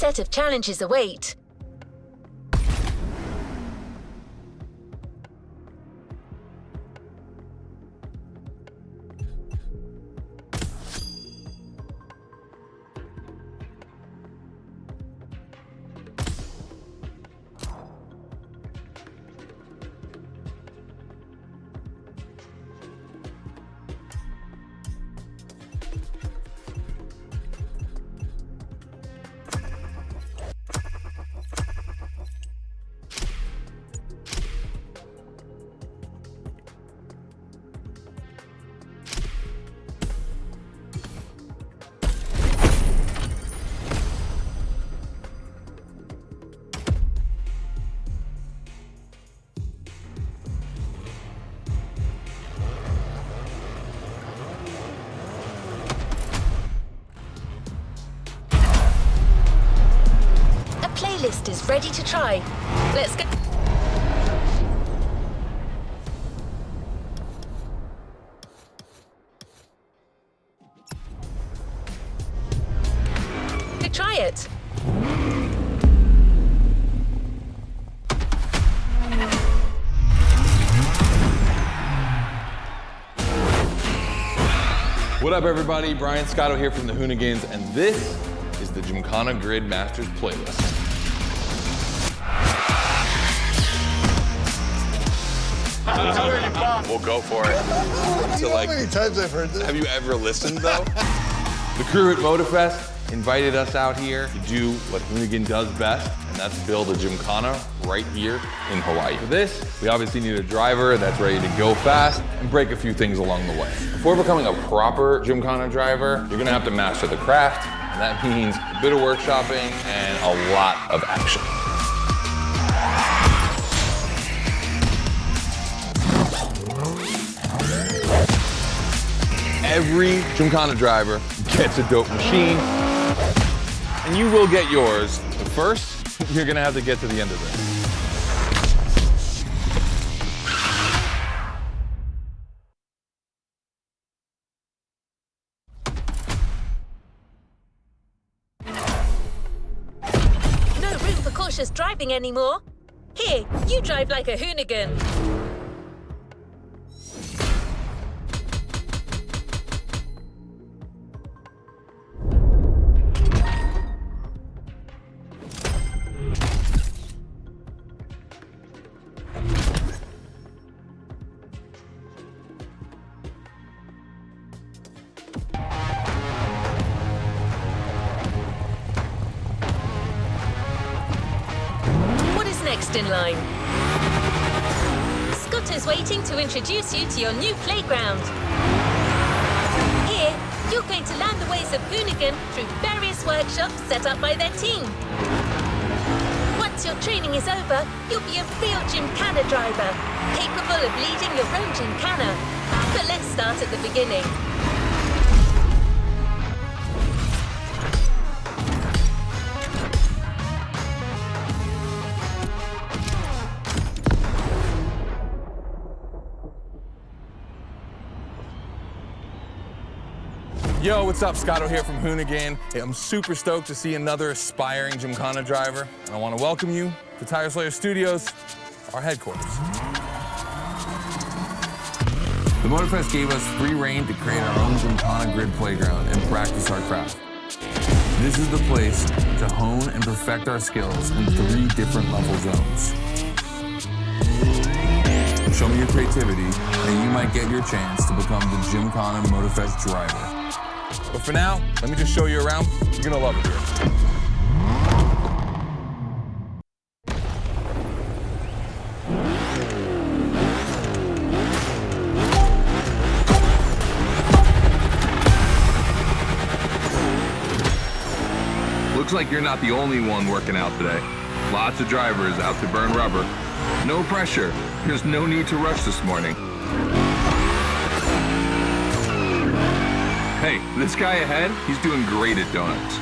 set of challenges await. Playlist is ready to try. Let's go. Try it. What up, everybody? Brian Scotto here from the Hoonigans, and this is the Gymkhana Grid Masters playlist. We'll go for it. You know how many times I've heard this? Have you ever listened, though? The crew at Motorfest invited us out here to do what Hoonigan does best, and that's build a Gymkhana right here in Hawaii. For this, we obviously need a driver that's ready to go fast and break a few things along the way. Before becoming a proper Gymkhana driver, you're gonna have to master the craft, and that means a bit of workshopping and a lot of action. Every Gymkhana driver gets a dope machine, and you will get yours. But first, you're gonna have to get to the end of this. No room for cautious driving anymore. Here, you drive like a hoonigan. Next in line. Scott is waiting to introduce you to your new playground. Here, you're going to learn the ways of Hoonigan through various workshops set up by their team. Once your training is over, you'll be a real Gymkhana driver, capable of leading your own Gymkhana. But let's start at the beginning. Yo, what's up? Scotto here from Hoonigan. Hey, I'm super stoked to see another aspiring Gymkhana driver, and I want to welcome you to Tire Slayer Studios, our headquarters. The Motorfest gave us free reign to create our own Gymkhana Grid playground and practice our craft. This is the place to hone and perfect our skills in 3 different level zones. Show me your creativity, and you might get your chance to become the Gymkhana Motorfest driver. But for now, let me just show you around. You're gonna love it here. Looks like you're not the only one working out today. Lots of drivers out to burn rubber. No pressure. There's no need to rush this morning. Hey, this guy ahead, he's doing great at donuts.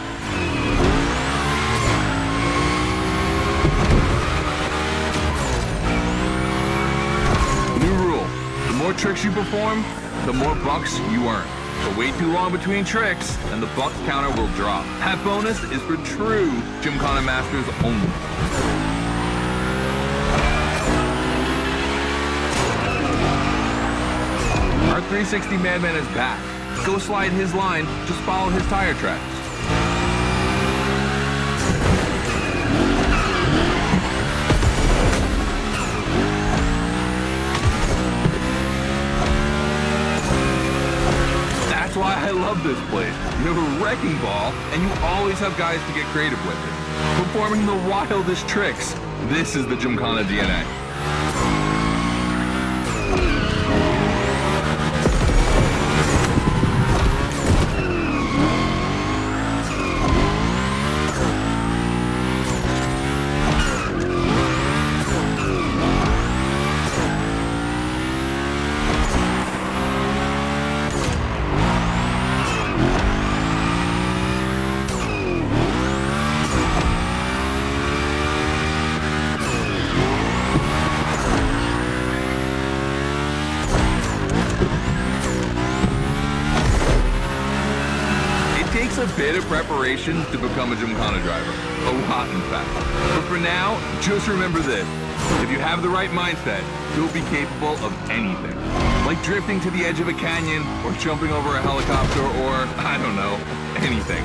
New rule, the more tricks you perform, the more bucks you earn. But wait too long between tricks, and the bucks counter will drop. That bonus is for true Gymkhana masters only. Our 360 Madman is back. Go slide his line, just follow his tire tracks. That's why I love this place. You have a wrecking ball, and you always have guys to get creative with it. Performing the wildest tricks. This is the Gymkhana DNA. A bit of preparation to become a Gymkhana driver. A lot, in fact. But for now, just remember this. If you have the right mindset, you'll be capable of anything. Like drifting to the edge of a canyon, or jumping over a helicopter, or, I don't know, anything.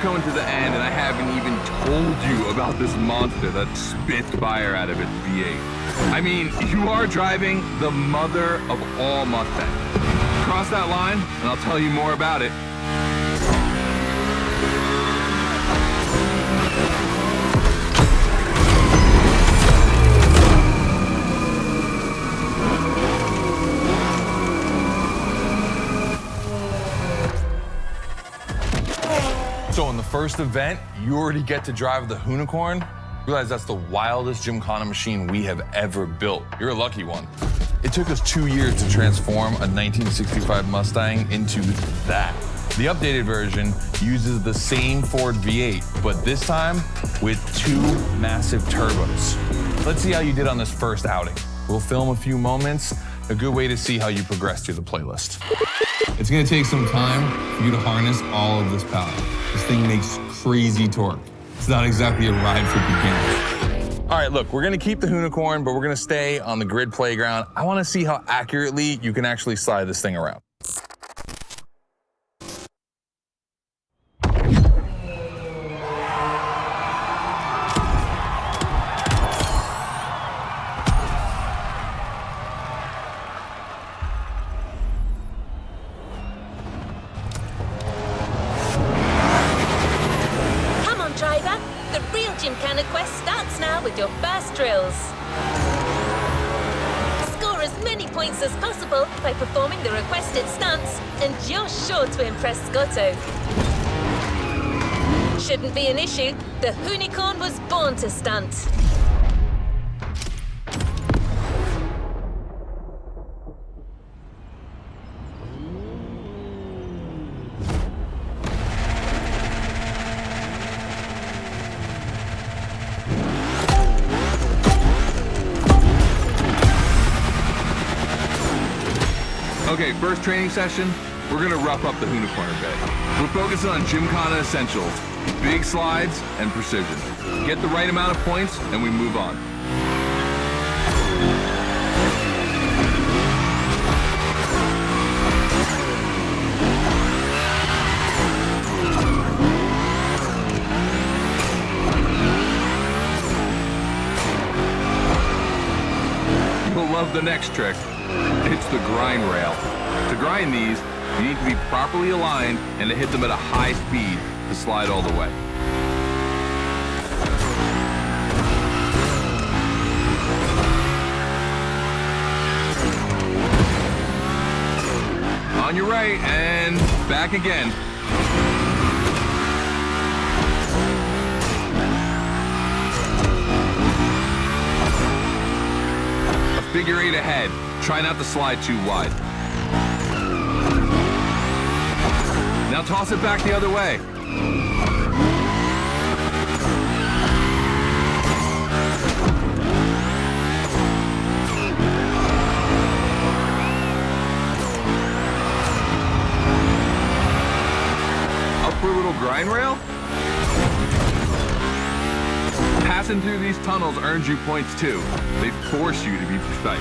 Coming to the end, and I haven't even told you about this monster that spits fire out of its V8. I mean, you are driving the mother of all Mustangs. Cross that line, and I'll tell you more about it. So in the first event, you already get to drive the HOONIGAN. Realize that's the wildest Gymkhana machine we have ever built. You're a lucky one. It took us 2 years to transform a 1965 Mustang into that. The updated version uses the same Ford V8, but this time with 2 massive turbos. Let's see how you did on this first outing. We'll film a few moments, a good way to see how you progress through the playlist. It's gonna take some time for you to harness all of this power. This thing makes crazy torque. It's not exactly a ride for beginners. All right, look, we're gonna keep the HOONIGAN, but we're gonna stay on the grid playground. I wanna see how accurately you can actually slide this thing around. Gymkhana quest starts now with your first drills. Score as many points as possible by performing the requested stunts, and you're sure to impress Scotto. Shouldn't be an issue. The HOONIGAN was born to stunt. Okay, first training session, we're gonna rough up the HOONIGAN a bit. We're focusing on Gymkhana essentials, big slides and precision. Get the right amount of points and we move on. You'll love the next trick. It's the grind rail. To grind these, you need to be properly aligned and to hit them at a high speed to slide all the way. On your right and back again. A figure 8 ahead. Try not to slide too wide. Now toss it back the other way. Upper little grind rail? Passing through these tunnels earns you points too. They force you to be precise.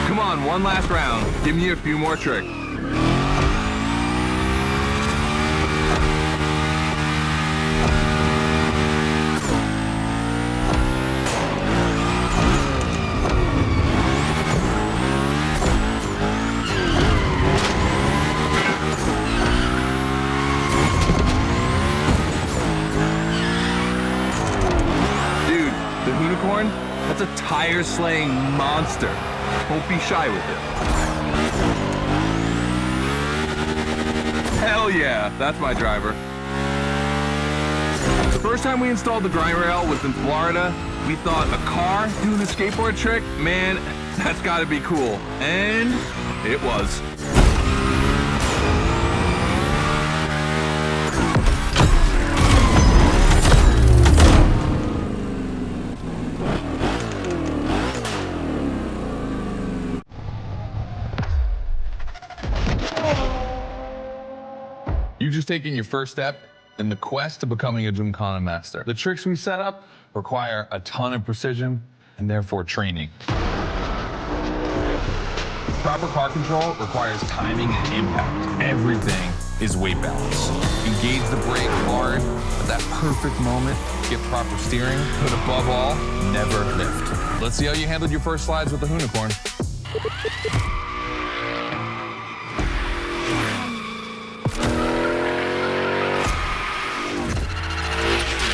Come on, one last round. Give me a few more tricks. That's a tire-slaying monster. Don't be shy with it. Hell yeah, that's my driver. The first time we installed the grind rail was in Florida. We thought a car doing a skateboard trick? Man, that's gotta be cool. And it was. You've just taken your first step in the quest to becoming a Gymkhana master. The tricks we set up require a ton of precision and therefore training. Proper car control requires timing and impact. Everything is weight balance. Engage the brake hard at that perfect moment, get proper steering, but above all, never lift. Let's see how you handled your first slides with the HOONIGAN.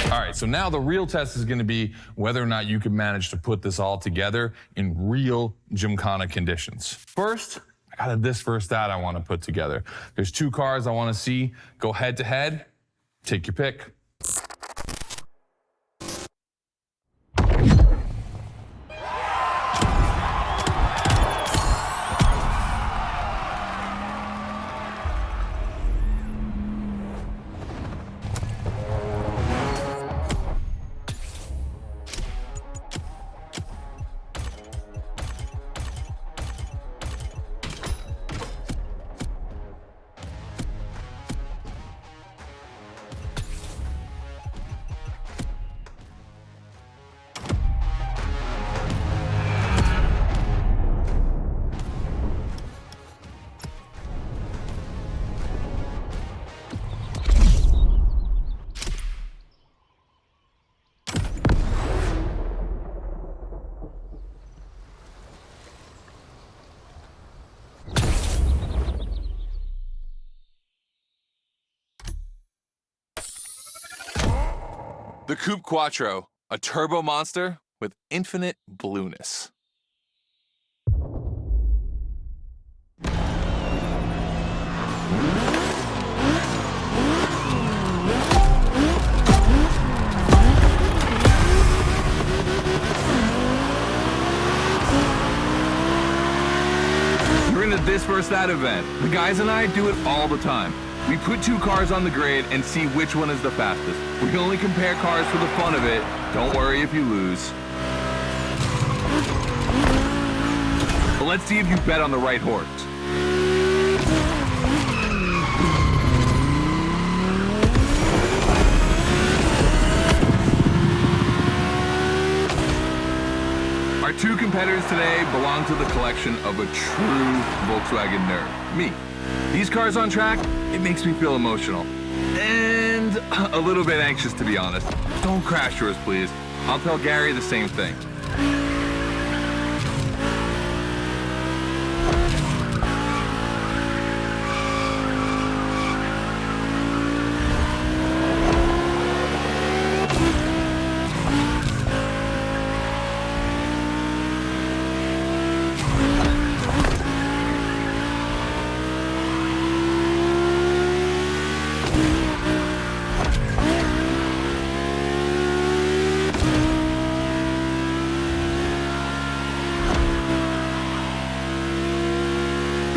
All right, so now the real test is going to be whether or not you can manage to put this all together in real Gymkhana conditions. First, I got this first stat I want to put together. There's two cars I want to see go head to head. Take your pick. The Coupe Quattro, a turbo monster with infinite blueness. You're into this versus that event. The guys and I do it all the time. We put two cars on the grid and see which one is the fastest. We can only compare cars for the fun of it. Don't worry if you lose. But let's see if you bet on the right horse. Our two competitors today belong to the collection of a true Volkswagen nerd, me. These cars on track, it makes me feel emotional. And a little bit anxious, to be honest. Don't crash yours, please. I'll tell Gary the same thing.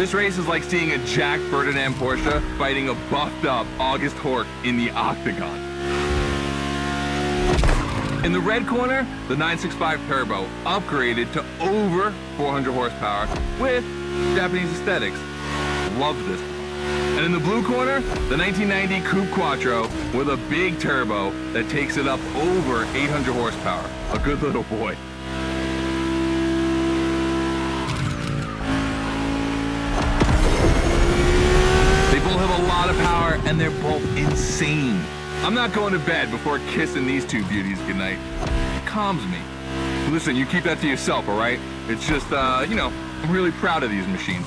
This race is like seeing a Jack Ferdinand Porsche fighting a buffed up August Hork in the octagon. In the red corner, the 965 Turbo, upgraded to over 400 horsepower with Japanese aesthetics. Love this one. And in the blue corner, the 1990 Coupe Quattro with a big turbo that takes it up over 800 horsepower. A good little boy. They both have a lot of power and they're both insane. I'm not going to bed before kissing these two beauties goodnight. It calms me. Listen, you keep that to yourself, all right? It's just, you know, I'm really proud of these machines.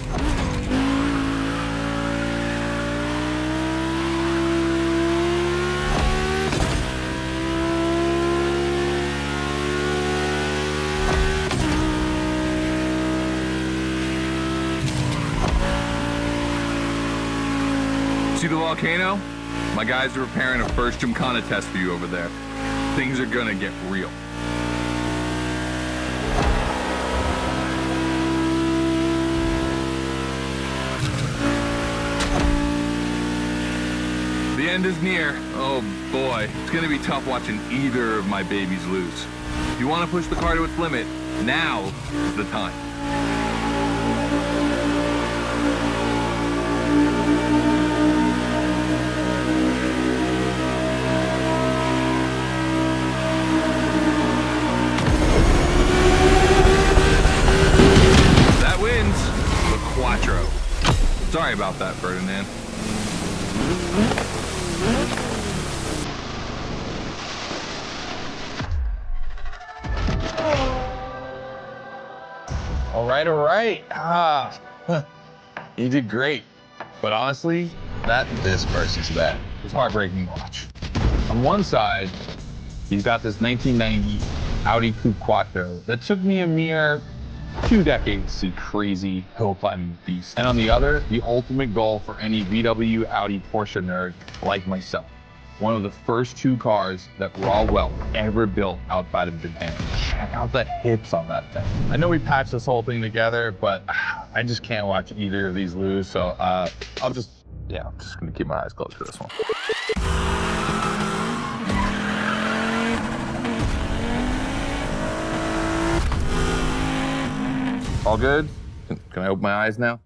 See the volcano? My guys are preparing a first Gymkhana test for you over there. Things are gonna get real. The end is near. Oh boy, it's gonna be tough watching either of my babies lose. If you wanna push the car to its limit, now is the time. Quattro. Sorry about that, Ferdinand. All right. You did great. But honestly, this versus that was heartbreaking to watch. On one side, he's got this 1990 Audi Coupe Quattro that took me a mere 2 decades to crazy hill climbing beast. And on the other, the ultimate goal for any VW, Audi, Porsche nerd like myself. One of the first 2 cars that raw welt ever built outside of Japan. Check out the hips on that thing. I know we patched this whole thing together, but I just can't watch either of these lose. So I'm just gonna keep my eyes closed for this one. All good? Can I open my eyes now?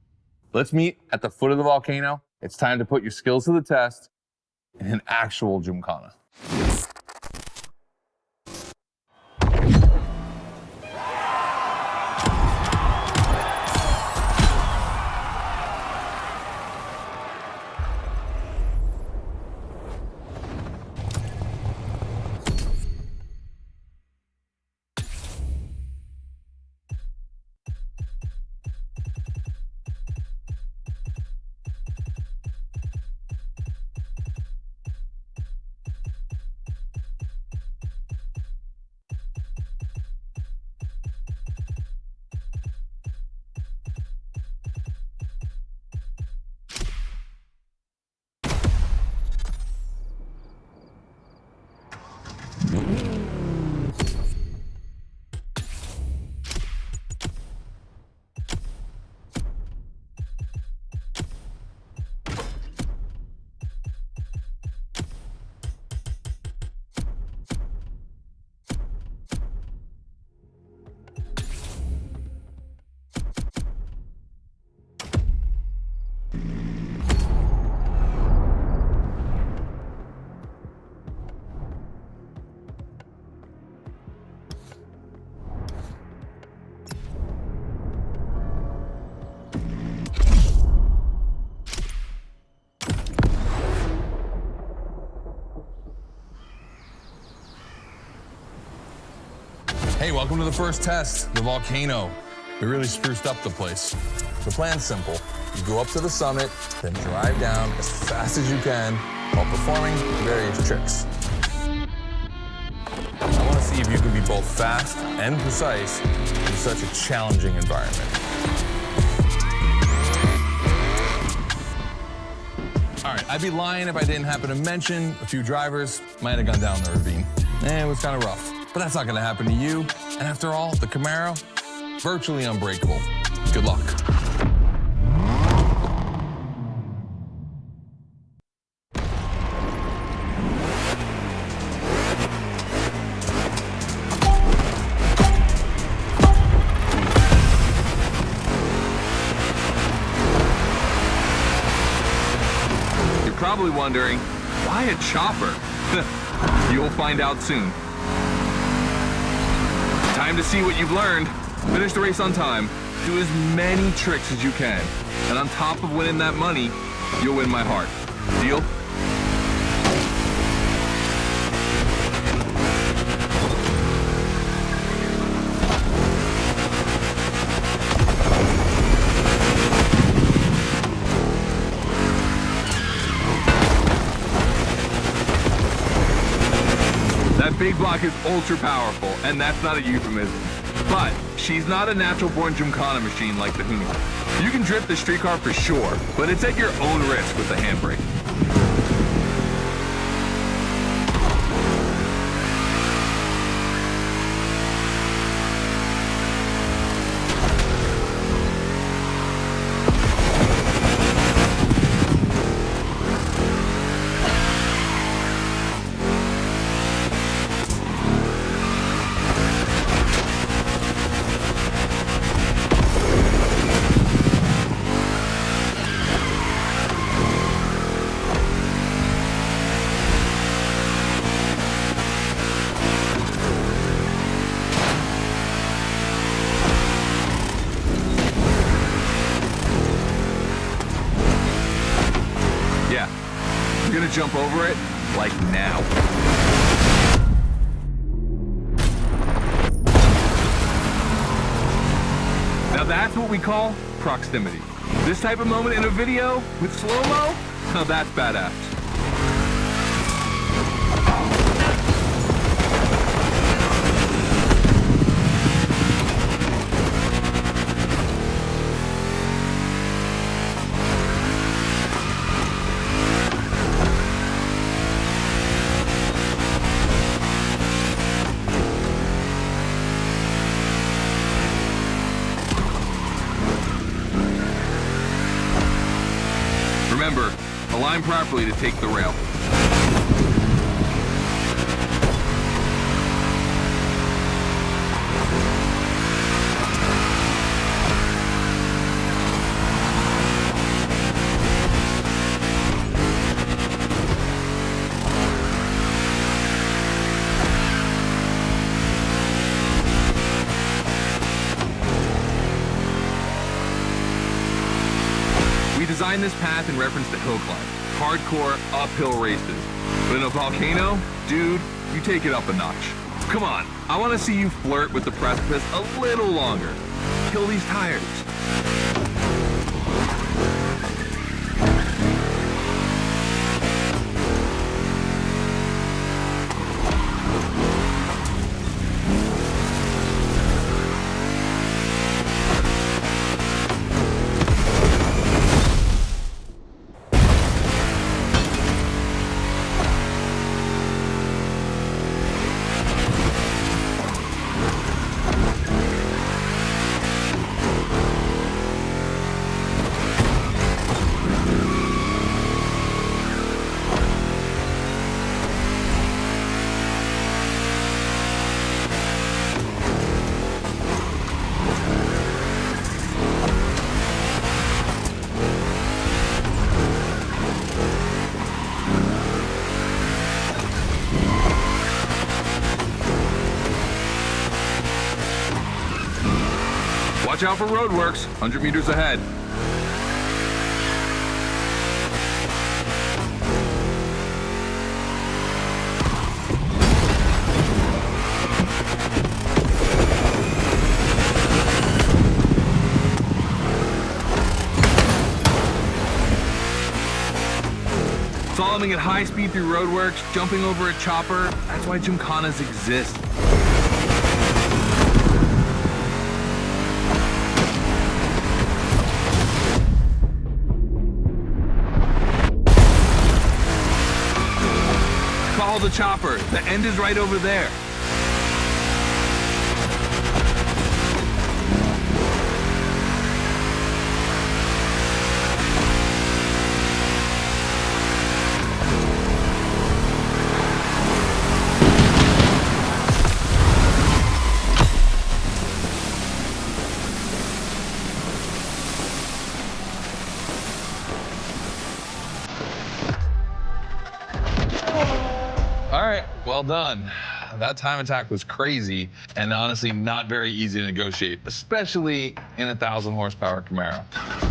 Let's meet at the foot of the volcano. It's time to put your skills to the test in an actual Gymkhana. Hey, welcome to the first test, the volcano. We really spruced up the place. The plan's simple. You go up to the summit, then drive down as fast as you can while performing various tricks. I want to see if you can be both fast and precise in such a challenging environment. All right, I'd be lying if I didn't happen to mention a few drivers might have gone down the ravine. It was kind of rough. But that's not going to happen to you. And after all, the Camaro, virtually unbreakable. Good luck. probably wondering, why a chopper? You'll find out soon. Time to see what you've learned. Finish the race on time. Do as many tricks as you can. And on top of winning that money, you'll win my heart. Deal? That big block is ultra powerful, and that's not a euphemism. But she's not a natural-born Gymkhana machine like the Hoonigan. You can drift the streetcar for sure, but it's at your own risk with the handbrake. You're gonna jump over it, like now. Now that's what we call proximity. This type of moment in a video with slow-mo, now that's badass. Remember, align properly to take the rail. We designed this path in reference to hill climb, hardcore uphill races. But in a volcano, dude, you take it up a notch. Come on, I want to see you flirt with the precipice a little longer. Kill these tires. Watch out for roadworks, 100 meters ahead. Slaloming at high speed through roadworks, jumping over a chopper, that's why Gymkhanas exist. Follow the chopper. The end is right over there. Well done. That time attack was crazy and honestly not very easy to negotiate, especially in a 1,000 horsepower Camaro.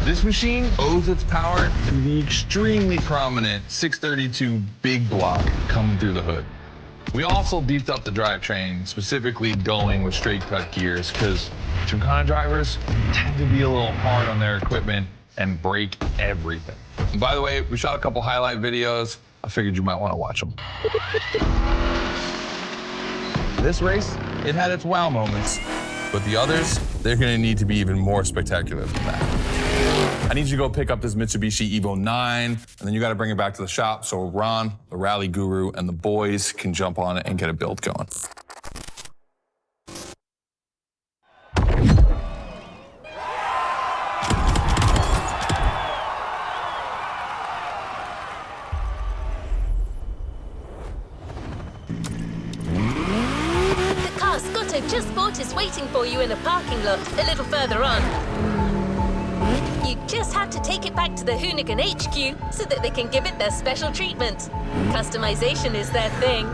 This machine owes its power to the extremely prominent 632 big block coming through the hood. We also beefed up the drivetrain, specifically going with straight cut gears, because Gymkhana drivers tend to be a little hard on their equipment and break everything. And by the way, we shot a couple highlight videos. I figured you might want to watch them. This race, it had its wow moments, but the others, they're gonna need to be even more spectacular than that. I need you to go pick up this Mitsubishi Evo 9, and then you gotta bring it back to the shop so Ron, the rally guru, and the boys can jump on it and get a build going. Just bought is waiting for you in a parking lot a little further on. You just have to take it back to the Hoonigan HQ so that they can give it their special treatment. Customization is their thing.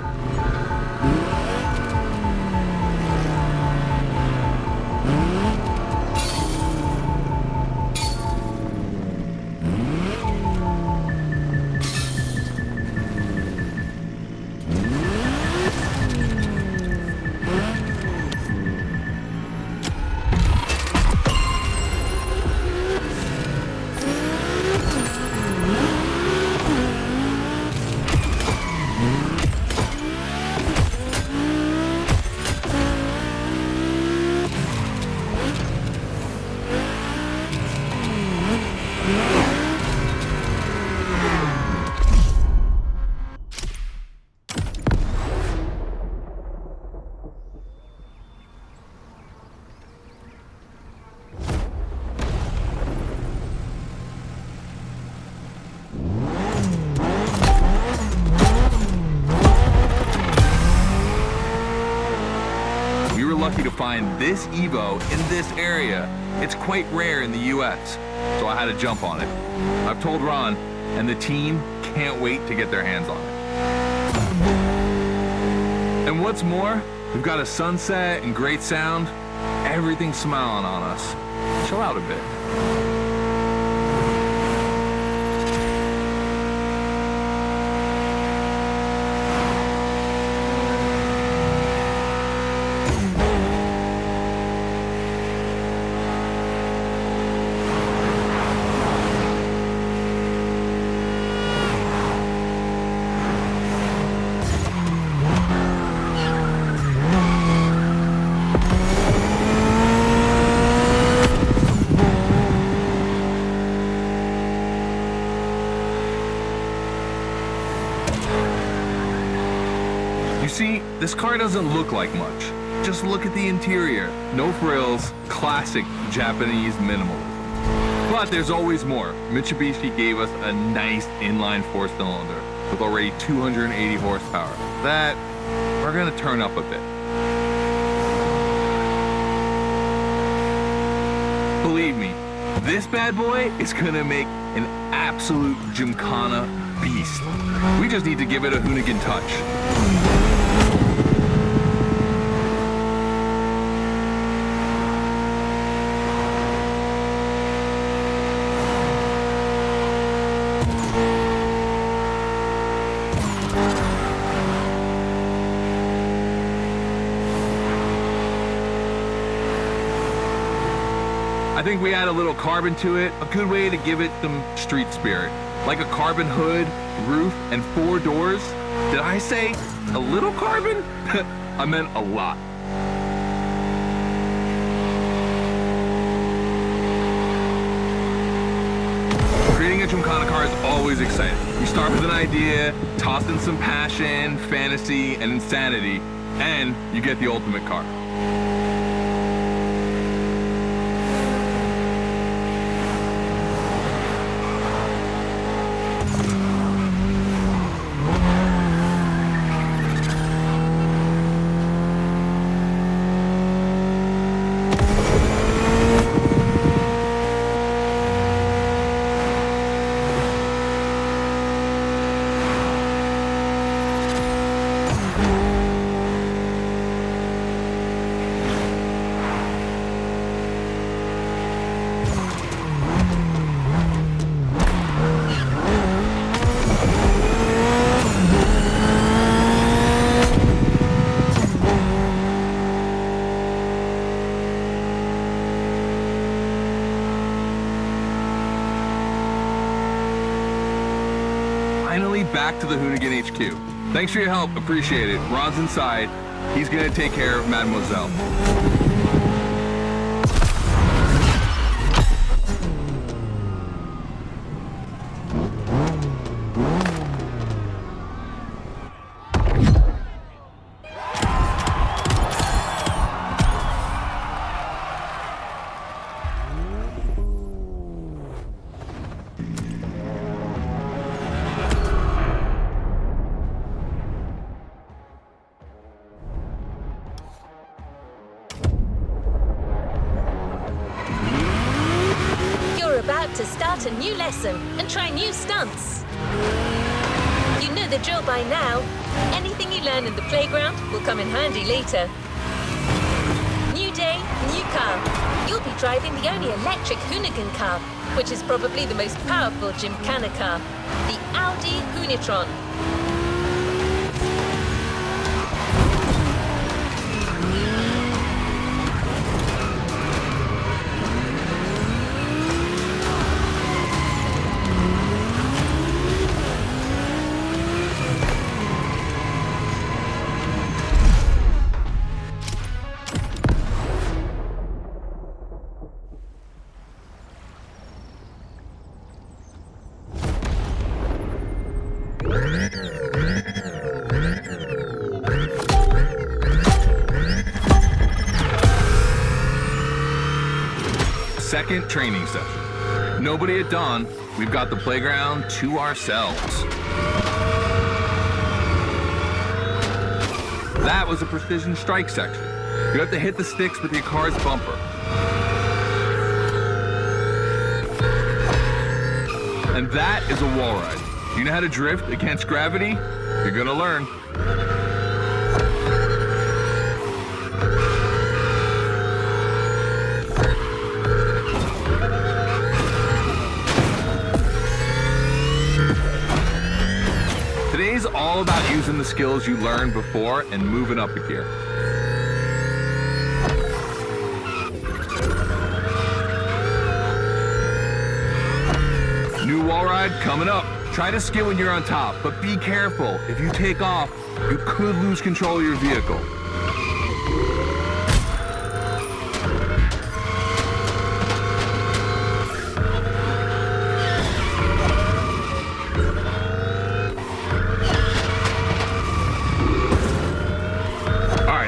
Lucky to find this Evo in this area. It's quite rare in the US, so I had to jump on it. I've told Ron, and the team can't wait to get their hands on it. And what's more, we've got a sunset and great sound. Everything's smiling on us. Chill out a bit. See, this car doesn't look like much. Just look at the interior. No frills, classic Japanese minimalism. But there's always more. Mitsubishi gave us a nice inline four-cylinder with already 280 horsepower. That, we're gonna turn up a bit. Believe me, this bad boy is gonna make an absolute Gymkhana beast. We just need to give it a Hoonigan touch. I think we add a little carbon to it, a good way to give it some street spirit. Like a carbon hood, roof, and 4 doors. Did I say a little carbon? I meant a lot. Creating a Gymkhana car is always exciting. You start with an idea, toss in some passion, fantasy, and insanity, and you get the ultimate car. finally back to the Hoonigan HQ. Thanks for your help, appreciate it. Ron's inside. He's gonna take care of Mademoiselle. About to start a new lesson and try new stunts. You know the drill by now. Anything you learn in the playground will come in handy later. New day, new car. You'll be driving the only electric Hoonigan car, which is probably the most powerful Gymkhana car, the Audi Hoonitron. Second training session. Nobody at dawn. We've got the playground to ourselves. That was a precision strike section. You have to hit the sticks with your car's bumper. And that is a wall ride. You know how to drift against gravity? You're gonna learn. Today's all about using the skills you learned before and moving up a gear. New wall ride coming up. Try to skid when you're on top, but be careful. If you take off, you could lose control of your vehicle.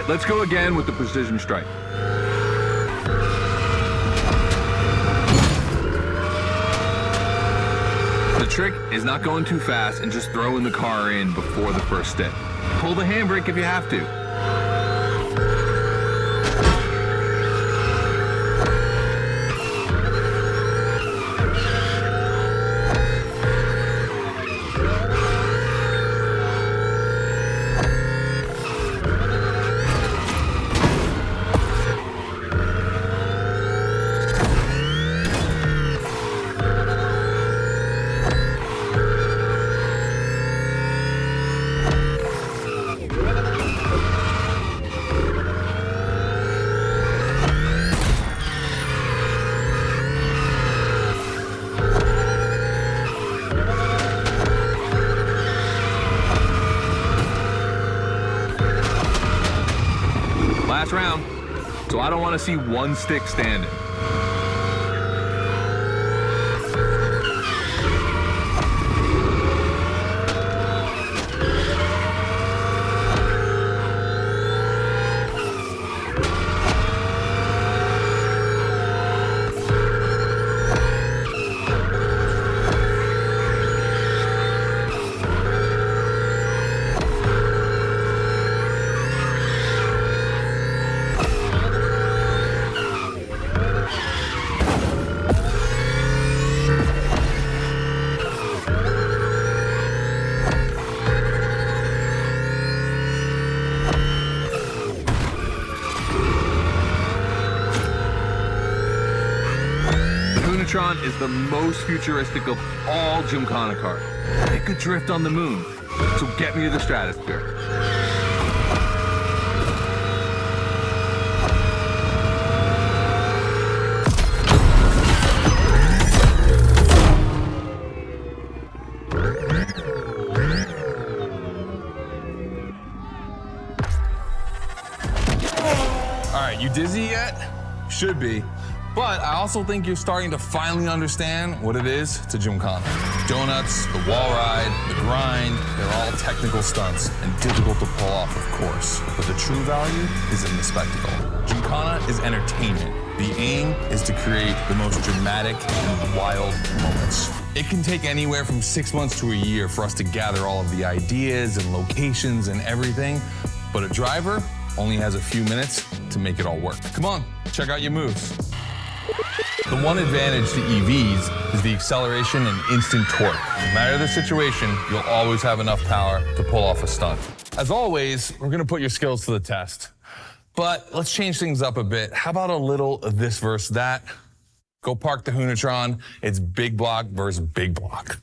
Let's go again with the precision strike. The trick is not going too fast and just throwing the car in before the first stick. Pull the handbrake if you have to. Last round, so I don't want to see one stick standing. Is the most futuristic of all Gymkhana cars. It could drift on the moon, so get me to the stratosphere. You dizzy yet? Should be. But I also think you're starting to finally understand what it is to Gymkhana. Donuts, the wall ride, the grind, they're all technical stunts and difficult to pull off, of course. But the true value is in the spectacle. Gymkhana is entertainment. The aim is to create the most dramatic and wild moments. It can take anywhere from 6 months to a year for us to gather all of the ideas and locations and everything, but a driver only has a few minutes to make it all work. Come on, check out your moves. The one advantage to EVs is the acceleration and instant torque. No matter the situation, you'll always have enough power to pull off a stunt. As always, we're gonna put your skills to the test. But let's change things up a bit. How about a little of this versus that? Go park the Hoonitron. It's big block versus big block.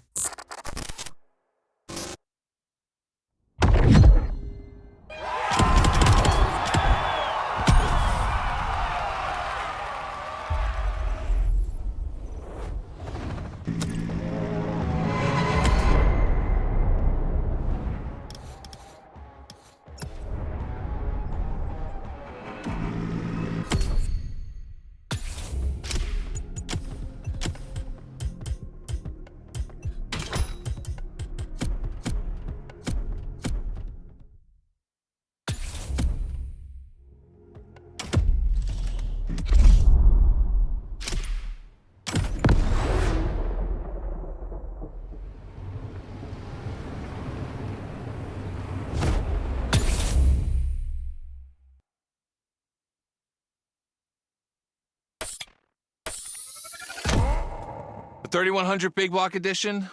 The 3100 big block edition.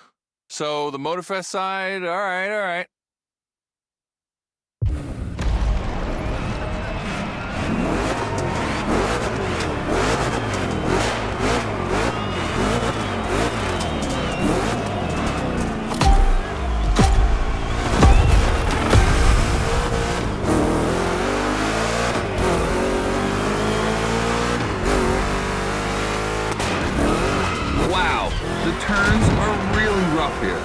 So the Motorfest side, all right. The turns are really rough here.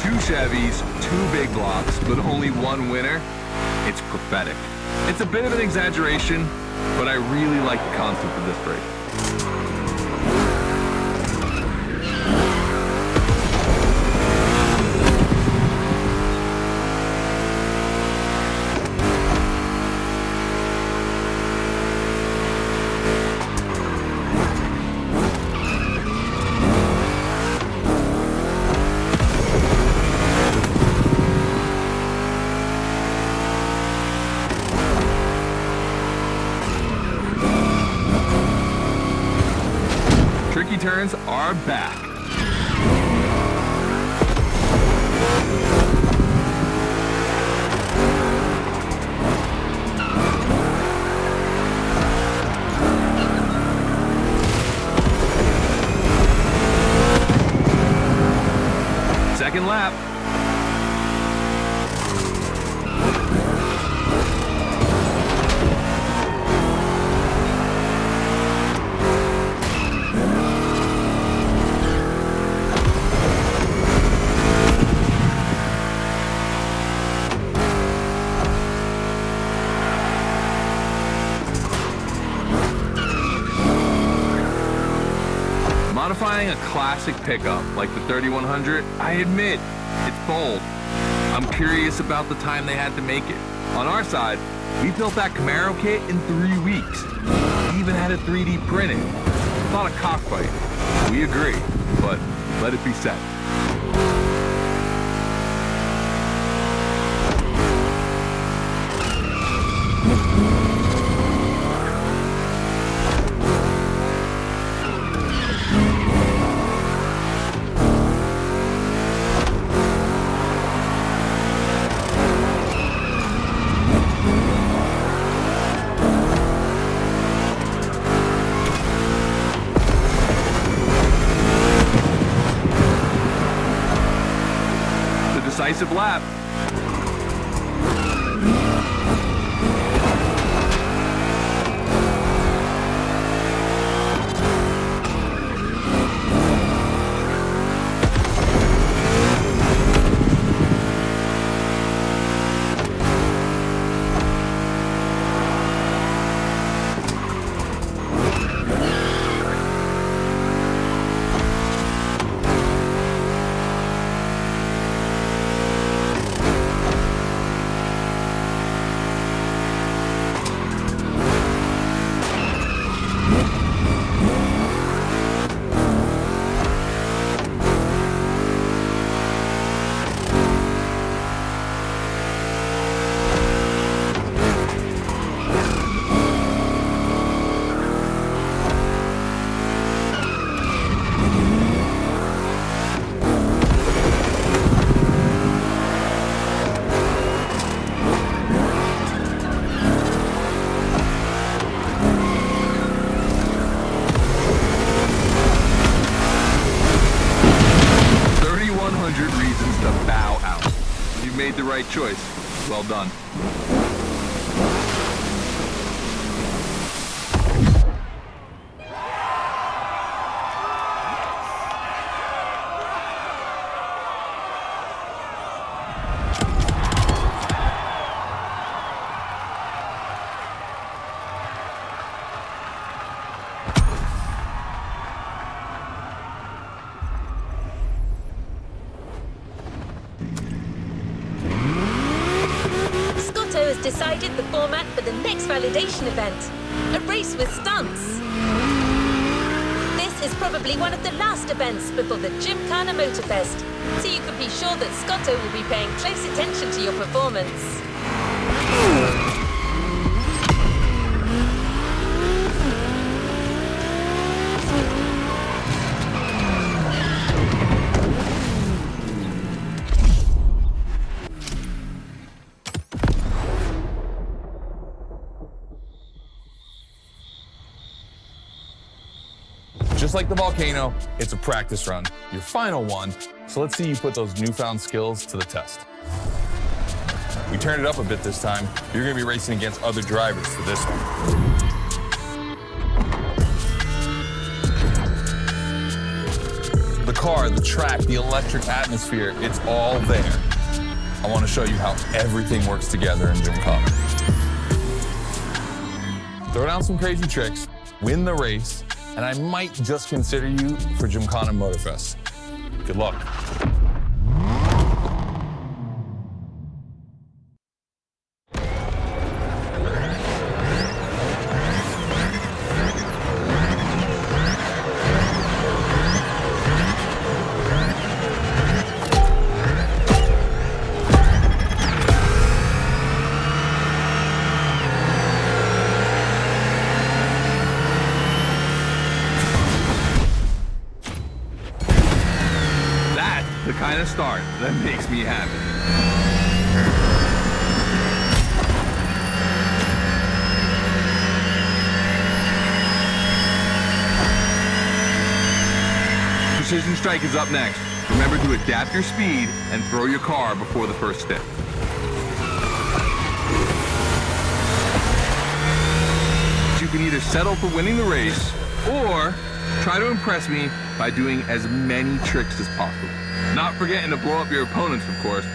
Two Chevys, two big blocks, but only one winner. It's pathetic. It's a bit of an exaggeration, but I really like the concept of this break. Tricky turns are back. Second lap. Modifying a classic pickup like the 3100, I admit, it's bold. I'm curious about the time they had to make it. On our side, we built that Camaro kit in 3 weeks. We even had it 3D printed. It's not a cockfight. We agree, but let it be said. Decisive lap. made the right choice. Well done. Decided the format for the next validation event, a race with stunts. This is probably one of the last events before the Gymkhana Motorfest, so you can be sure that Scotto will be paying close attention to your performance. Just like the volcano, it's a practice run, your final one, so let's see you put those newfound skills to the test. We turned it up a bit this time. You're gonna be racing against other drivers for this one. The car, the track, the electric atmosphere, it's all there. I wanna show you how everything works together in Gymkhana. Throw down some crazy tricks, win the race, and I might just consider you for Gymkhana Motorfest. Good luck. The kind of start that makes me happy. Precision Strike is up next. Remember to adapt your speed and throw your car before the first step. You can either settle for winning the race or try to impress me by doing as many tricks as possible. Not forgetting to blow up your opponents, of course.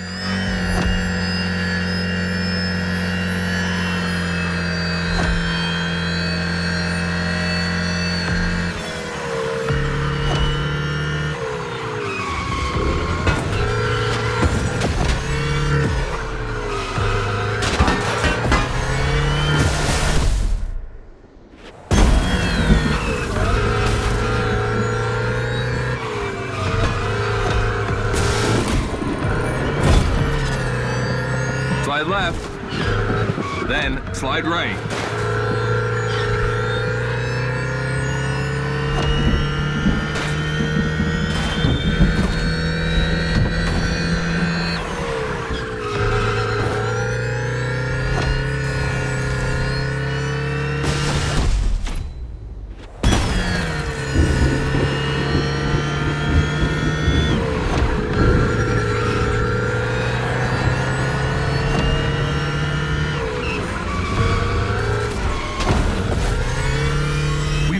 Slide left, then slide right.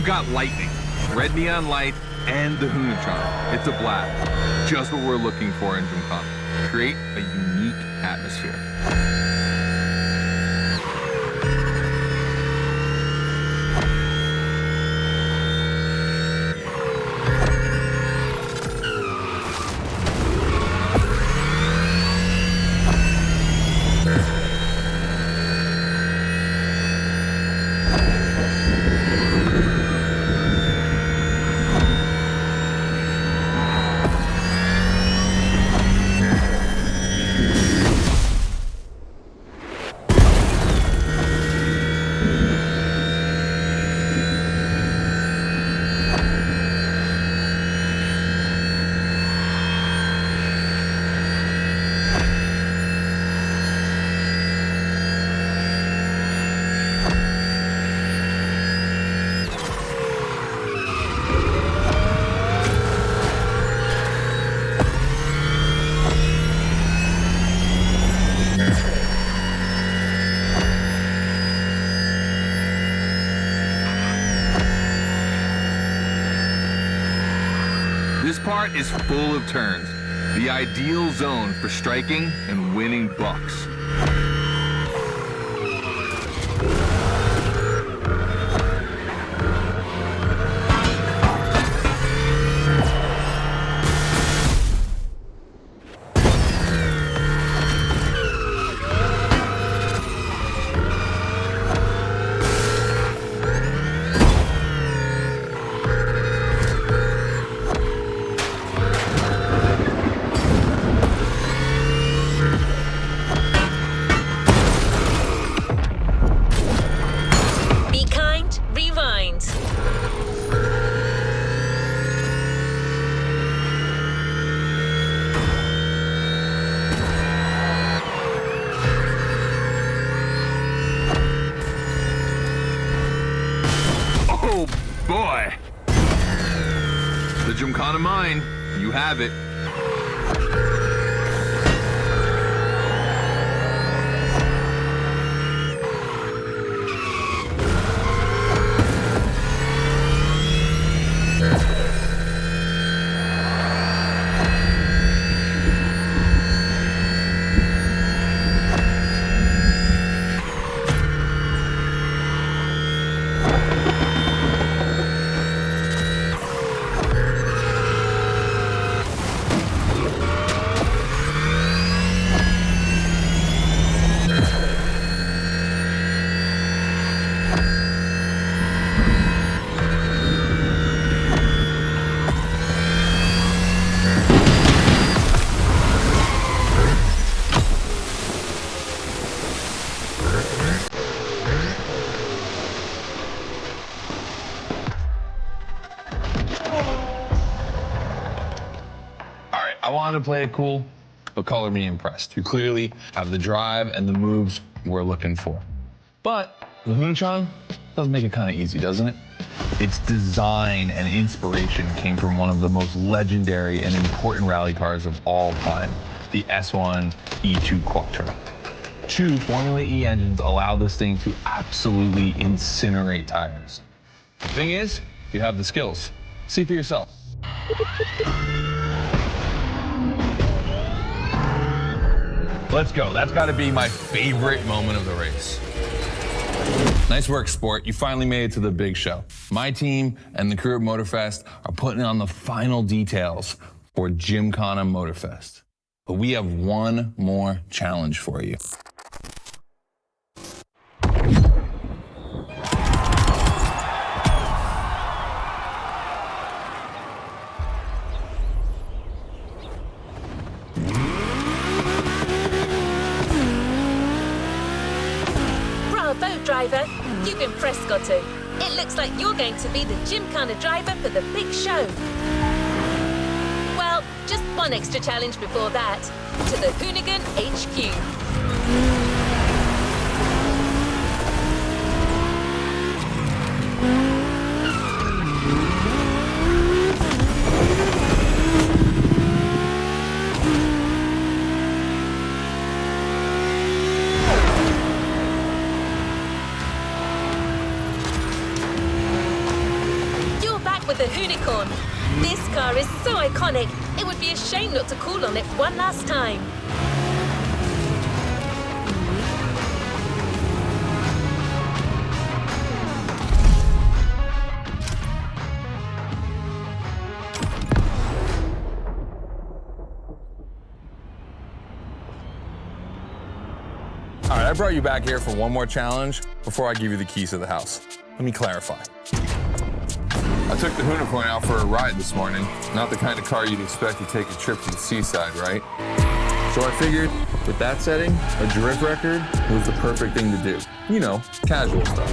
Got lightning, red neon light, and the HOONIGAN. It's a blast. Just what we're looking for in Gymkhana. Create a unique atmosphere. This part is full of turns, the ideal zone for striking and winning bucks. Oh boy! The Gymkhana mine, you have it. I wanted to play it cool, but color me impressed. You clearly have the drive and the moves we're looking for. But the Hoonighan does make it kind of easy, doesn't it? Its design and inspiration came from one of the most legendary and important rally cars of all time, the S1 E2 Quattro. 2 Formula E engines allow this thing to absolutely incinerate tires. The thing is, you have the skills. See for yourself. Let's go. That's got to be my favorite moment of the race. Nice work, sport. You finally made it to the big show. My team and the crew at Motorfest are putting on the final details for Gymkhana Motorfest. But we have one more challenge for you. Bravo, driver. You've impressed, Scotty. It looks like you're going to be the Gymkhana driver for the big show. Well, just one extra challenge before that, to the Hoonigan HQ. With the Hoonigan. This car is so iconic, it would be a shame not to call on it one last time. All right, I brought you back here for one more challenge before I give you the keys to the house. Let me clarify. I took the Hoonigan out for a ride this morning. Not the kind of car you'd expect to take a trip to the seaside, right? So I figured, with that setting, a drift record was the perfect thing to do. You know, casual stuff.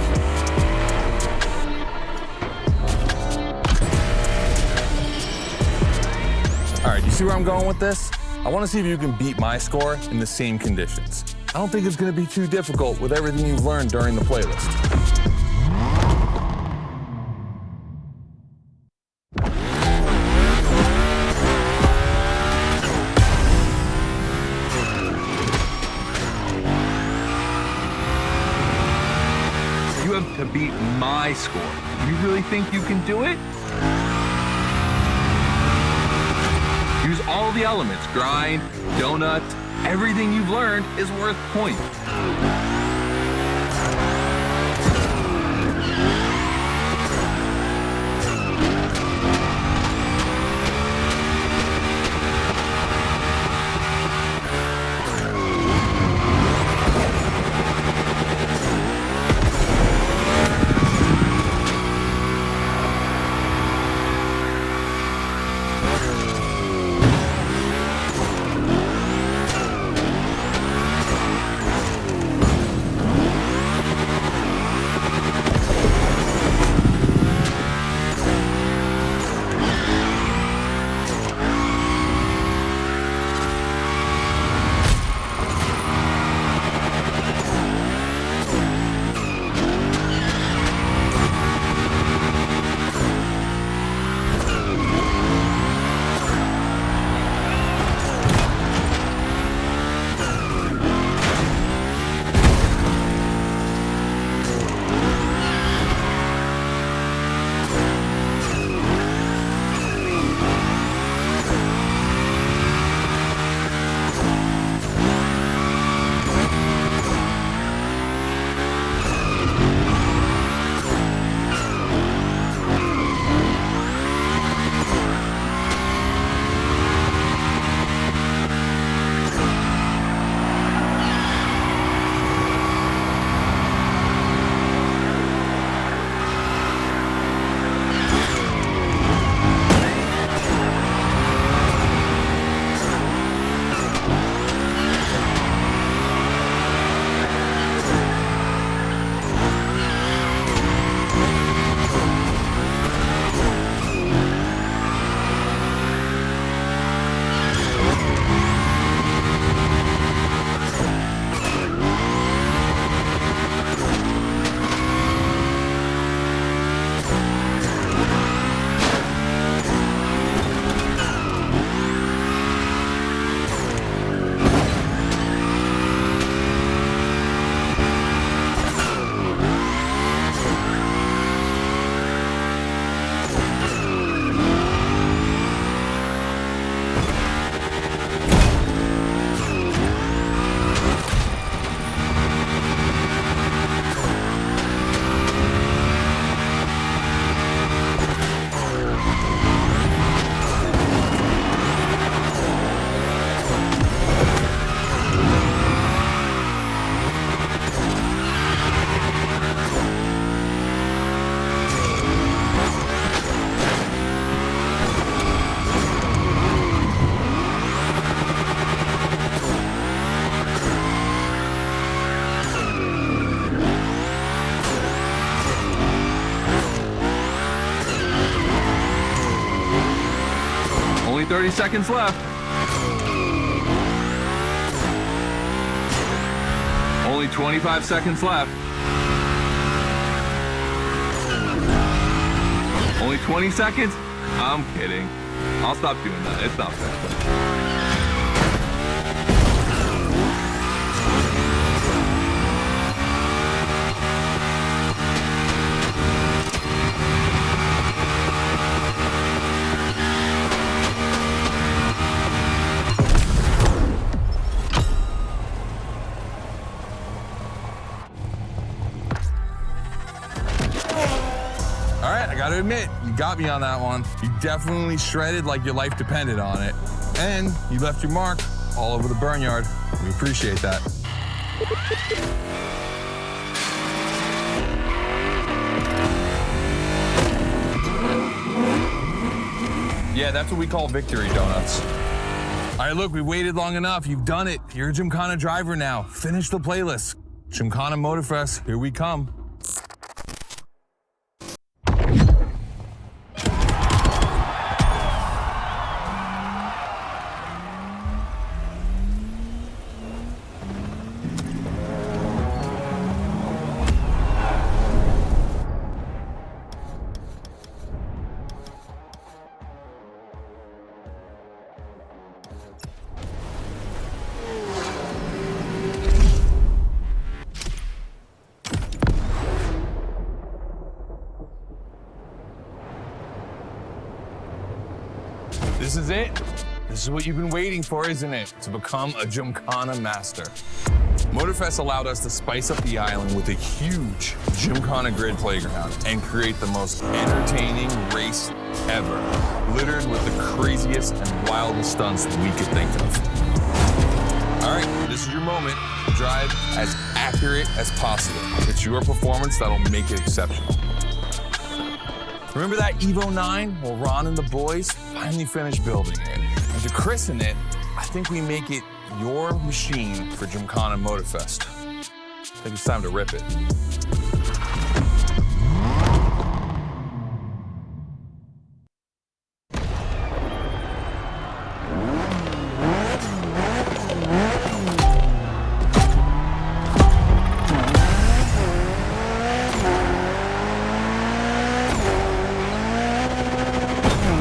All right, you see where I'm going with this? I want to see if you can beat my score in the same conditions. I don't think it's going to be too difficult with everything you've learned during the playlist. You have to beat my score. You really think you can do it? the elements, grind, donuts, everything you've learned is worth points. Only 30 seconds left. Only 25 seconds left. Only 20 seconds? I'm kidding. I'll stop doing that. It's not fair. All right, I gotta admit, you got me on that one. You definitely shredded like your life depended on it. And you left your mark all over the burnyard. We appreciate that. Yeah, that's what we call victory donuts. All right, look, we waited long enough. You've done it. You're a Gymkhana driver now. Finish the playlist. Gymkhana Motorfest, here we come. This is it. This is what you've been waiting for, isn't it? To become a Gymkhana master. Motorfest allowed us to spice up the island with a huge Gymkhana grid playground and create the most entertaining race ever, littered with the craziest and wildest stunts we could think of. All right, this is your moment. Drive as accurate as possible. It's your performance that'll make it exceptional. Remember that Evo 9? Well, Ron and the boys finally finished building it. And to christen it, I think we make it your machine for Gymkhana Motorfest. I think it's time to rip it.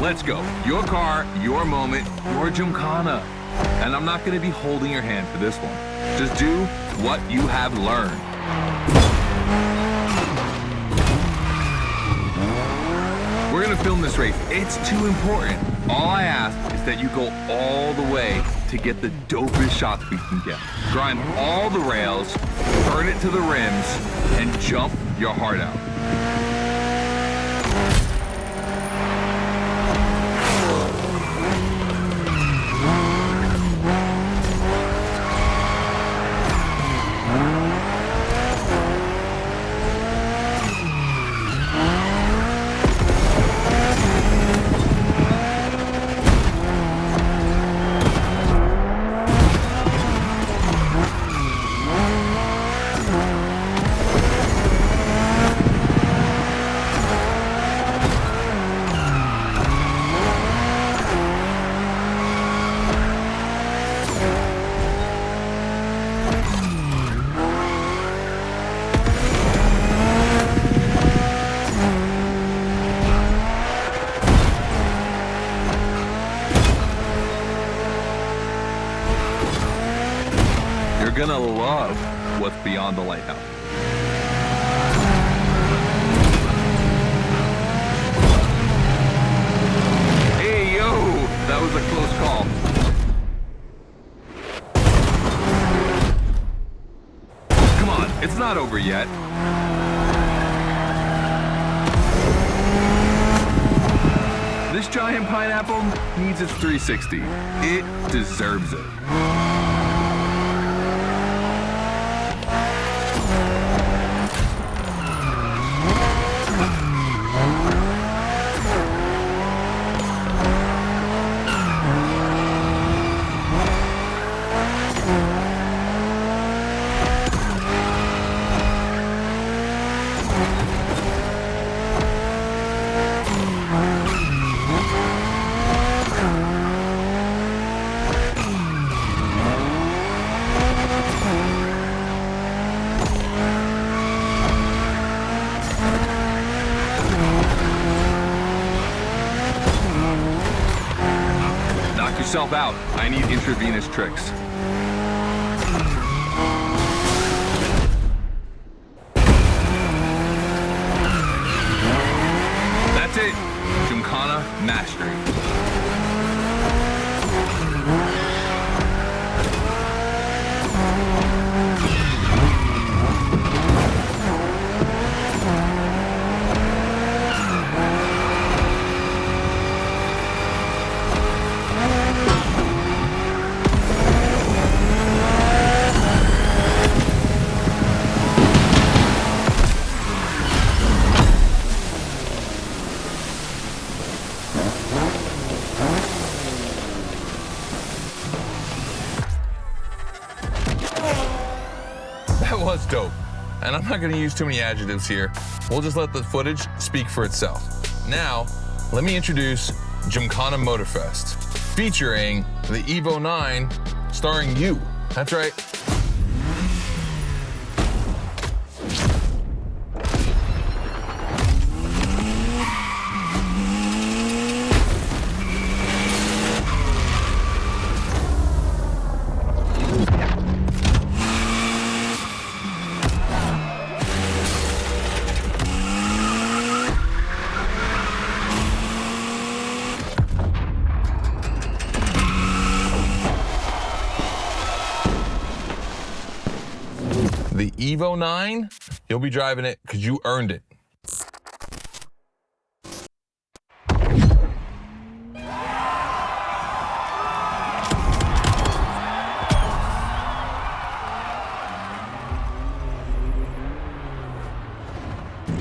Let's go. Your car, your moment, your Gymkhana. And I'm not gonna be holding your hand for this one. Just do what you have learned. We're gonna film this race. It's too important. All I ask is that you go all the way to get the dopest shots we can get. Grind all the rails, burn it to the rims, and jump your heart out. You're gonna love what's beyond the lighthouse. Hey, yo, that was a close call. Come on, it's not over yet. This giant pineapple needs its 360. It deserves it. Yourself out. I need intravenous tricks. That's it. Gymkhana mastery. That was dope. And I'm not gonna use too many adjectives here. We'll just let the footage speak for itself. Now, let me introduce Gymkhana Motorfest, featuring the Evo 9, starring you. That's right. the Evo 9, you'll be driving it because you earned it.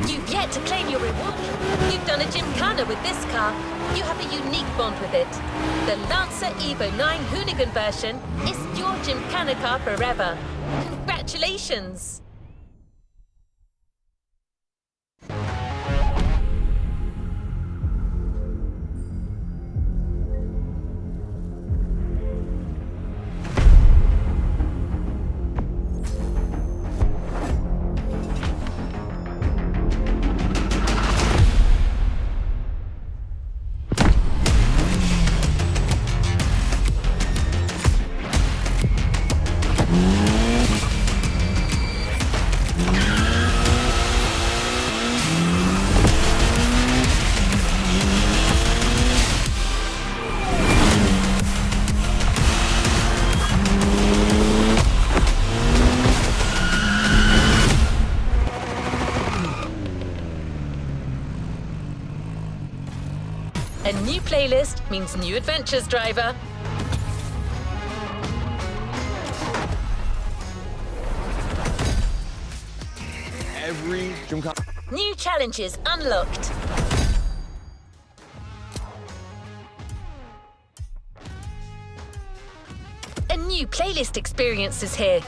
You've yet to claim your reward. You've done a Gymkhana with this car. You have a unique bond with it. The Lancer Evo 9 Hoonigan version is your Gymkhana car forever. Congratulations! A new playlist means new adventures, driver. Every Gymkhana. New challenges unlocked. A new playlist experience is here.